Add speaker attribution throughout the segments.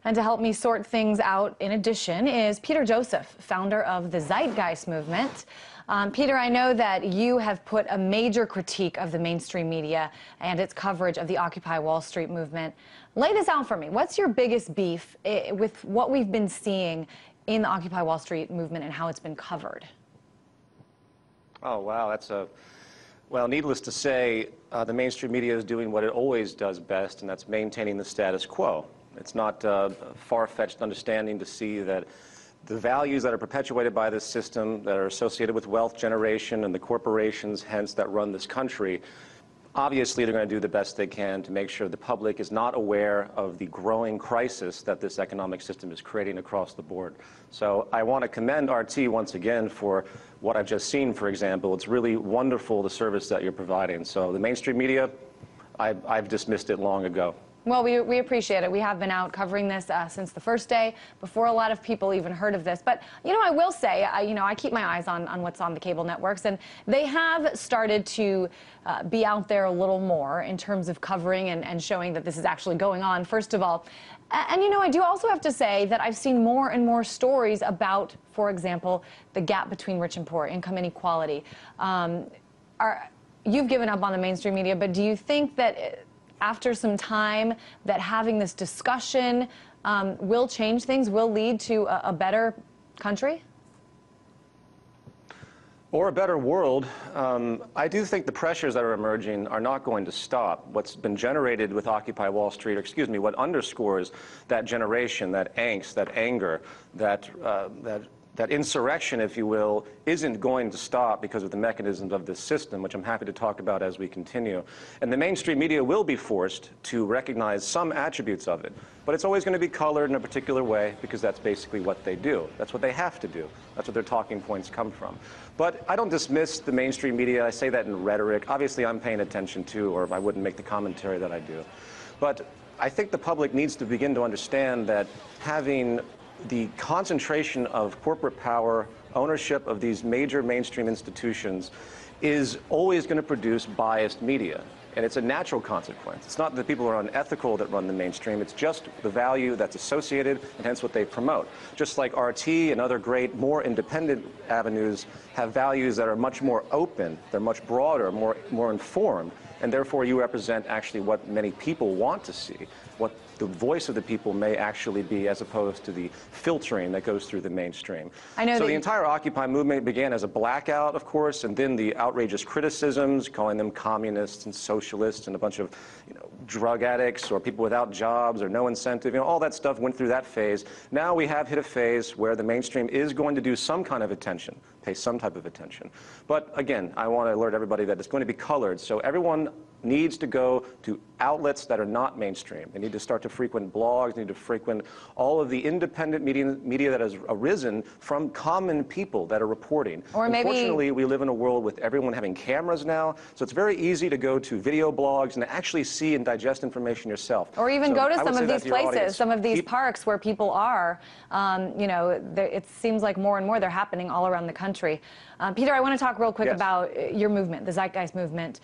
Speaker 1: And to help me sort things out, in addition, is Peter Joseph, founder of the Zeitgeist Movement. Peter, I know that you have put a major critique of the mainstream media and its coverage of the Occupy Wall Street movement. Lay this out for me. What's your biggest beef with what we've been seeing in the Occupy Wall Street movement and how it's been covered?
Speaker 2: Oh, wow. Well, needless to say, the mainstream media is doing what it always does best, and that's maintaining the status quo. It's not a far-fetched understanding to see that the values that are perpetuated by this system, that are associated with wealth generation and the corporations, hence, that run this country, obviously they're going to do the best they can to make sure the public is not aware of the growing crisis that this economic system is creating across the board. So I want to commend RT once again for what I've just seen, for example. It's really wonderful, the service that you're providing. So the mainstream media, I've dismissed it long ago.
Speaker 1: Well, we appreciate it. We have been out covering this since the first day, before a lot of people even heard of this. But, you know, I will say, I keep my eyes on what's on the cable networks, and they have started to be out there a little more in terms of covering and showing that this is actually going on, first of all. And, you know, I do also have to say that I've seen more and more stories about, for example, the gap between rich and poor, income inequality. You've given up on the mainstream media, but do you think that after some time that having this discussion will change things, will lead to a better country?
Speaker 2: Or a better world? I do think the pressures that are emerging are not going to stop. What's been generated with Occupy Wall Street, or excuse me, what underscores that generation, that angst, that anger, that insurrection, if you will, isn't going to stop because of the mechanisms of this system, which I'm happy to talk about as we continue. And the mainstream media will be forced to recognize some attributes of it. But it's always going to be colored in a particular way because that's basically what they do. That's what they have to do. That's what their talking points come from. But I don't dismiss the mainstream media. I say that in rhetoric. Obviously, I'm paying attention too, or I wouldn't make the commentary that I do. But I think the public needs to begin to understand that having the concentration of corporate power, ownership of these major mainstream institutions is always going to produce biased media. And it's a natural consequence. It's not that people are unethical that run the mainstream. It's just the value that's associated and hence what they promote. Just like RT and other great, more independent avenues have values that are much more open, they're much broader, more informed, and therefore you represent actually what many people want to see, what the voice of the people may actually be, as opposed to the filtering that goes through the mainstream. So the entire Occupy movement began as a blackout, of course, and then the outrageous criticisms, calling them communists and socialists and a bunch of, drug addicts or people without jobs or no incentive, all that stuff went through that phase. Now we have hit a phase where the mainstream is going to do some kind of attention, pay some type of attention. But again, I want to alert everybody that it's going to be colored. So everyone needs to go to outlets that are not mainstream. They need to start to frequent blogs, need to frequent all of the independent media that has arisen from common people that are reporting.
Speaker 1: Or maybe,
Speaker 2: unfortunately, we live in a world with everyone having cameras now, so it's very easy to go to video blogs and actually see and digest information yourself.
Speaker 1: Or even go to some of these places, some of these parks where people are. It seems like more and more they're happening all around the country. Peter, I want to talk real quick about your movement, the Zeitgeist Movement.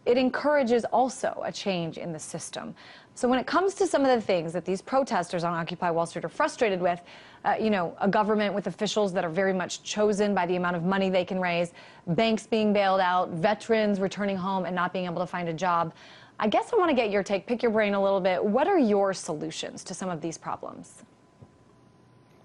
Speaker 1: It encourages also a change in the system. So when it comes to some of the things that these protesters on Occupy Wall Street are frustrated with, a government with officials that are very much chosen by the amount of money they can raise, banks being bailed out, veterans returning home and not being able to find a job, I guess I want to get your take, pick your brain a little bit. What are your solutions to some of these problems?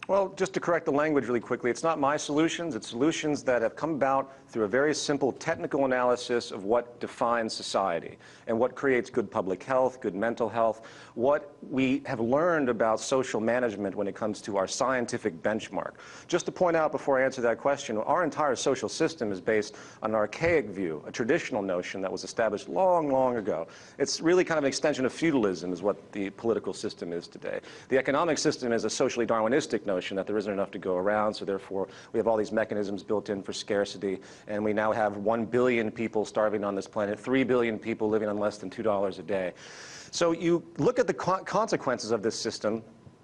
Speaker 2: Well, just to correct the language really quickly, it's not my solutions. It's solutions that have come about through a very simple technical analysis of what defines society and what creates good public health, good mental health, what we have learned about social management when it comes to our scientific benchmark. Just to point out before I answer that question, our entire social system is based on an archaic view, a traditional notion that was established long, long ago. It's really kind of an extension of feudalism is what the political system is today. The economic system is a socially Darwinistic notion that there isn't enough to go around, so therefore we have all these mechanisms built in for scarcity, and we now have 1 billion people starving on this planet, 3 billion people living on less than $2 a day. So you look at the consequences of this system,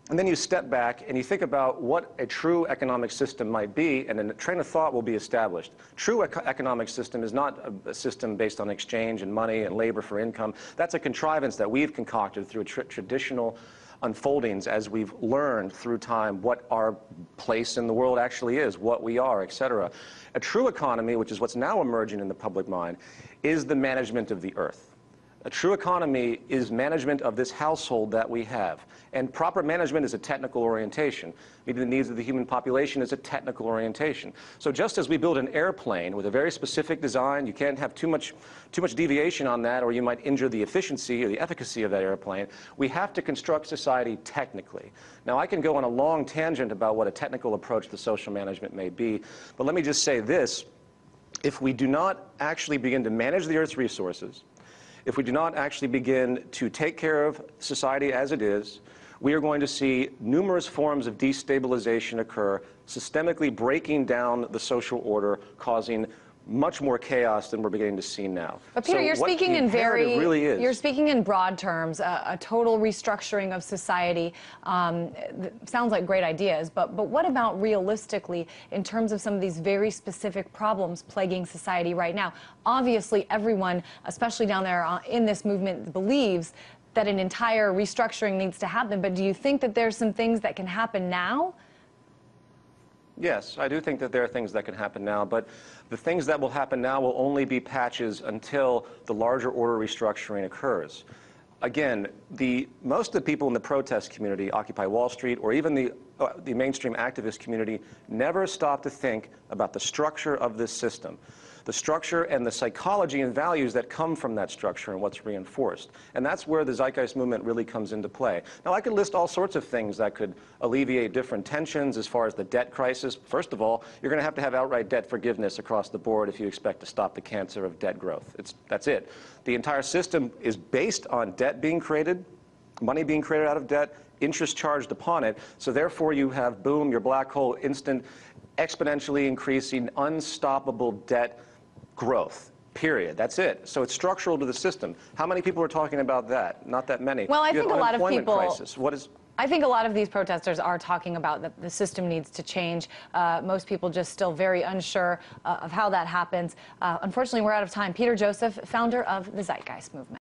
Speaker 2: and then you step back and you think about what a true economic system might be, and then a train of thought will be established. True economic system is not a system based on exchange and money and labor for income. That's a contrivance that we've concocted through a traditional unfoldings as we've learned through time what our place in the world actually is, what we are, etc. A true economy, which is what's now emerging in the public mind, is the management of the earth. A true economy is management of this household that we have. And proper management is a technical orientation. Meeting the needs of the human population is a technical orientation. So just as we build an airplane with a very specific design, you can't have too much deviation on that or you might injure the efficiency or the efficacy of that airplane, we have to construct society technically. Now I can go on a long tangent about what a technical approach to social management may be, but let me just say this. If we do not actually begin to manage the Earth's resources, if we do not actually begin to take care of society as it is, we are going to see numerous forms of destabilization occur, systemically breaking down the social order, causing much more chaos than we're beginning to see now.
Speaker 1: But Peter,
Speaker 2: so
Speaker 1: you're speaking in
Speaker 2: you're
Speaker 1: speaking in broad terms, a total restructuring of society. Sounds like great ideas, but what about realistically in terms of some of these very specific problems plaguing society right now? Obviously, everyone, especially down there in this movement, believes that an entire restructuring needs to happen, but do you think that there's some things that can happen now?
Speaker 2: Yes, I do think that there are things that can happen now, but the things that will happen now will only be patches until the larger order restructuring occurs. Again, most of the people in the protest community, Occupy Wall Street, or even the mainstream activist community, never stop to think about the structure of this system, the structure and the psychology and values that come from that structure and what's reinforced. And that's where the Zeitgeist movement really comes into play. Now, I could list all sorts of things that could alleviate different tensions as far as the debt crisis. First of all, you're going to have outright debt forgiveness across the board if you expect to stop the cancer of debt growth. That's it. The entire system is based on debt being created, money being created out of debt, interest charged upon it. So therefore, you have, boom, your black hole, instant, exponentially increasing, unstoppable debt growth, period. That's it. So it's structural to the system. How many people are talking about that? Not that many.
Speaker 1: Well, I think a lot of people...
Speaker 2: crisis.
Speaker 1: I think a lot of these protesters are talking about that the system needs to change. Most people just still very unsure of how that happens. Unfortunately, we're out of time. Peter Joseph, founder of the Zeitgeist movement.